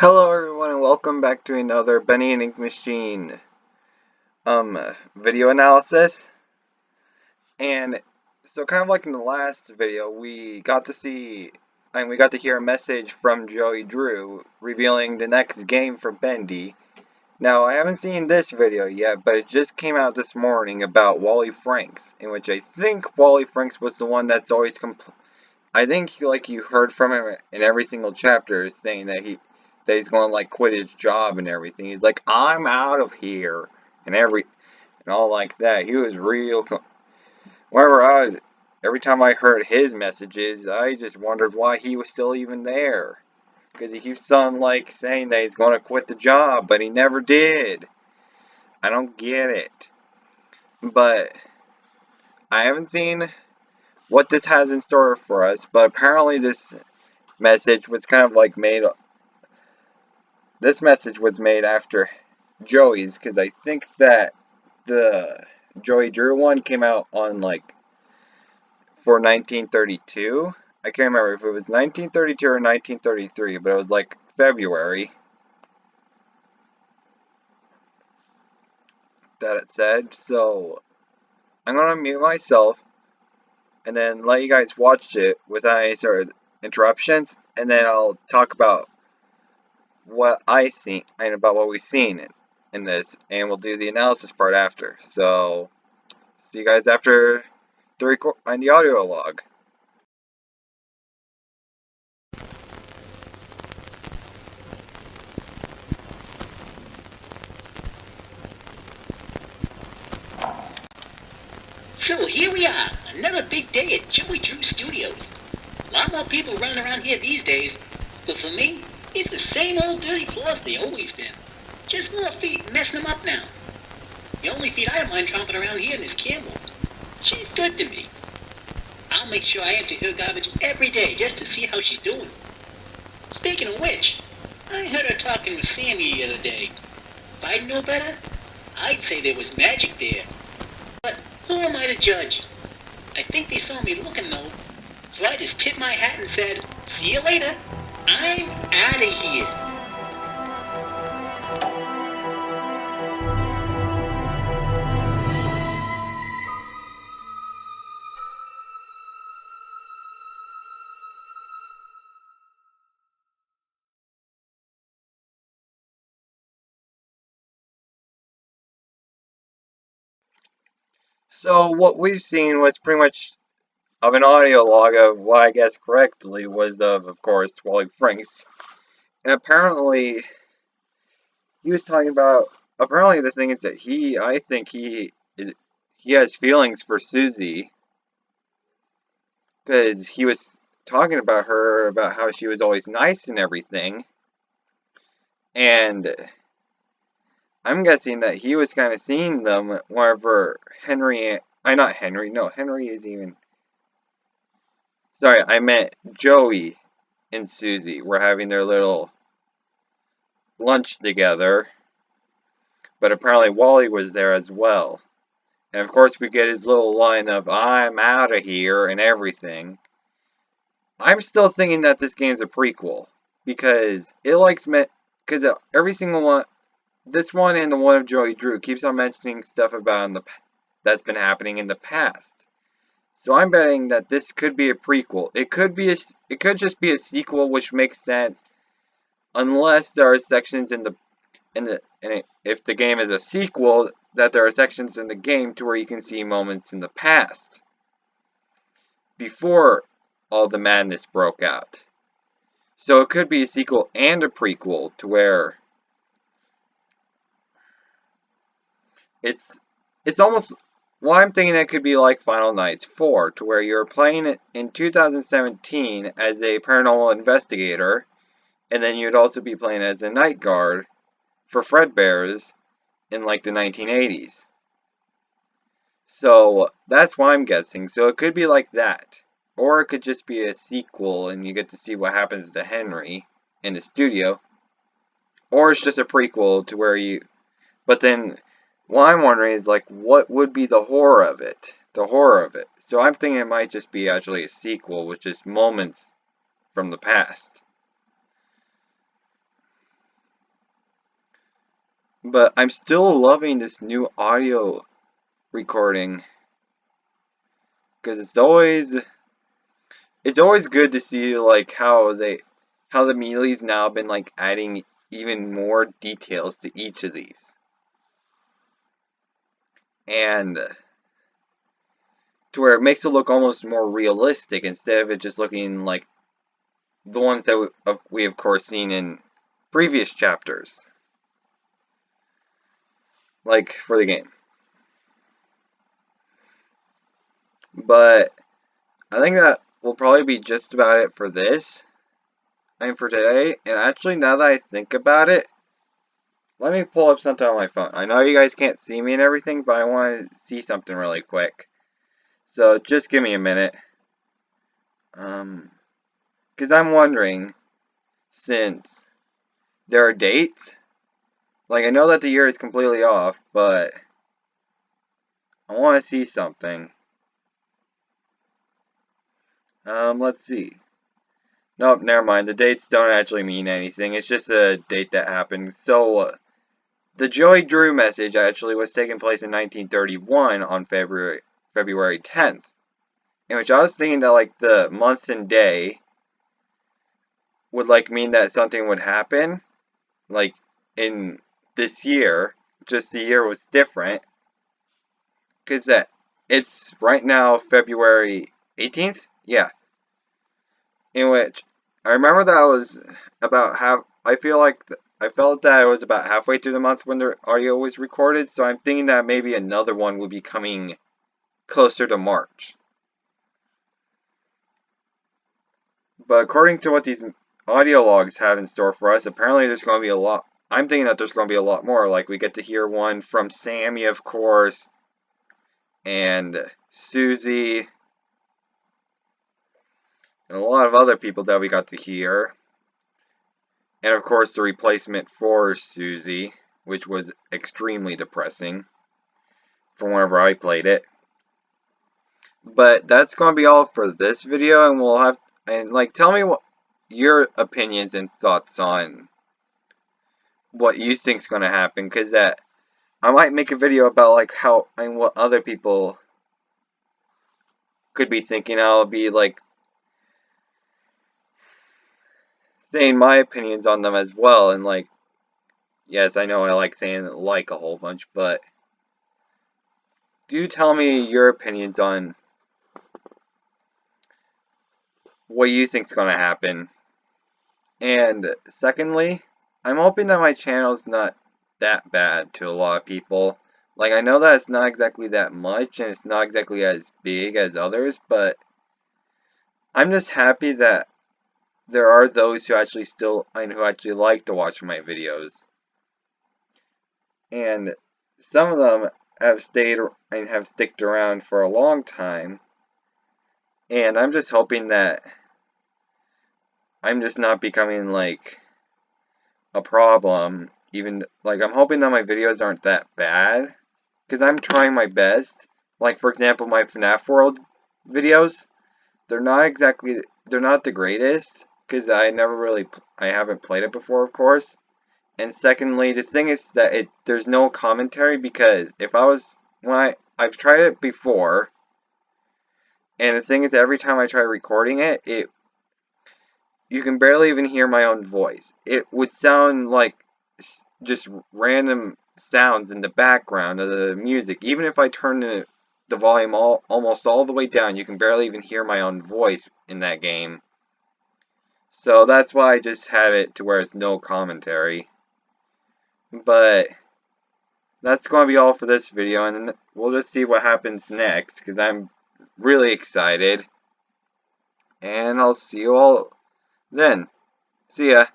Hello everyone and welcome back to another Bendy and Ink Machine video analysis. And so kind of like in the last video, we got to hear a message from Joey Drew revealing the next game for Bendy. Now I haven't seen this video yet, but it just came out this morning about Wally Franks, in which I think Wally Franks was the one that's always I think like you heard from him in every single chapter saying that he's going to like quit his job and everything. He's like, I'm out of here and all like that. He was real. Every time I heard his messages, I just wondered why he was still even there. Because he keeps on like saying that he's going to quit the job, but he never did. I don't get it. But I haven't seen what this has in store for us, but apparently this message was kind of like made. This message was made after Joey's, because I think that the Joey Drew one came out on like for 1932. I can't remember if it was 1932 or 1933, but it was like February that it said. So I'm gonna mute myself and then let you guys watch it without any sort of interruptions, and then I'll talk about what I see and about what we've seen in this, and we'll do the analysis part after. So see you guys after the record and the audio log. So here we are, another big day at Joey Drew Studios. A lot more people running around here these days, but for me, it's the same old dirty floors they always been. Just more feet messing them up now. The only feet I don't mind tromping around here is Campbell's. She's good to me. I'll make sure I empty her garbage every day just to see how she's doing. Speaking of which, I heard her talking with Sammy the other day. If I'd know better, I'd say there was magic there. But who am I to judge? I think they saw me looking though, so I just tipped my hat and said, see you later. I'm out of here. So what we've seen was pretty much of an audio log of what I guess correctly was of course, Wally Franks. And apparently, he was talking about, apparently the thing is that I think he has feelings for Susie, because he was talking about her, about how she was always nice and everything. And I'm guessing that he was kind of seeing them whenever Henry is even, sorry, I meant Joey and Susie were having their little lunch together, but apparently Wally was there as well. And of course we get his little line of, I'm out of here and everything. I'm still thinking that this game's a prequel, because every single one, this one and the one of Joey Drew, keeps on mentioning stuff about that's been happening in the past. So I'm betting that this could be a prequel. It could just be a sequel, which makes sense, unless there are sections if the game is a sequel, that there are sections in the game to where you can see moments in the past, before all the madness broke out. So it could be a sequel and a prequel, to where it's almost, well, I'm thinking that could be like Final Nights 4, to where you're playing it in 2017 as a paranormal investigator, and then you'd also be playing as a night guard for Fredbear's in like the 1980s. So that's what I'm guessing. So it could be like that. Or it could just be a sequel and you get to see what happens to Henry in the studio. Or it's just a prequel to where but then what I'm wondering is, like, what would be the horror of it? The horror of it. So I'm thinking it might just be actually a sequel with just moments from the past. But I'm still loving this new audio recording. Because it's always good to see like how TheMeatly's now been like adding even more details to each of these. And to where it makes it look almost more realistic instead of it just looking like the ones that we of course seen in previous chapters. Like for the game. But I think that will probably be just about it for this. And for today. And actually, now that I think about it, let me pull up something on my phone. I know you guys can't see me and everything, but I want to see something really quick. So just give me a minute. Because I'm wondering, since there are dates, like I know that the year is completely off, but I want to see something. Let's see. Nope, never mind. The dates don't actually mean anything. It's just a date that happened. So, the Joey Drew message actually was taking place in 1931 on February 10th. In which I was thinking that like the month and day would like mean that something would happen. Like in this year. Just the year was different. Because it's right now February 18th? Yeah. In which I remember that I was about I felt that it was about halfway through the month when the audio was recorded, so I'm thinking that maybe another one would be coming closer to March. But according to what these audio logs have in store for us, apparently there's going to be a lot. I'm thinking that there's going to be a lot more. Like we get to hear one from Sammy, of course, and Susie, and a lot of other people that we got to hear. And of course the replacement for Susie, which was extremely depressing from whenever I played it. But that's going to be all for this video, and tell me what your opinions and thoughts on what you think's going to happen, because I might make a video about like how and what other people could be thinking. I'll be like saying my opinions on them as well, and like, yes, I know I like saying like a whole bunch, but do tell me your opinions on what you think's going to happen. And secondly, I'm hoping that my channel's not that bad to a lot of people. Like, I know that it's not exactly that much, and it's not exactly as big as others, but I'm just happy that there are those who actually like to watch my videos. And some of them have stayed and have sticked around for a long time. And I'm just hoping that I'm just not becoming like a problem. Even like I'm hoping that my videos aren't that bad, because I'm trying my best. Like for example, my FNAF World videos, they're not the greatest, because I haven't played it before, of course. And secondly, the thing is that there's no commentary, because I've tried it before, and the thing is every time I try recording it, you can barely even hear my own voice. It would sound like just random sounds in the background of the music. Even if I turn the volume almost all the way down, you can barely even hear my own voice in that game. So that's why I just had it to where it's no commentary. But that's going to be all for this video, and we'll just see what happens next, because I'm really excited. And I'll see you all then. See ya.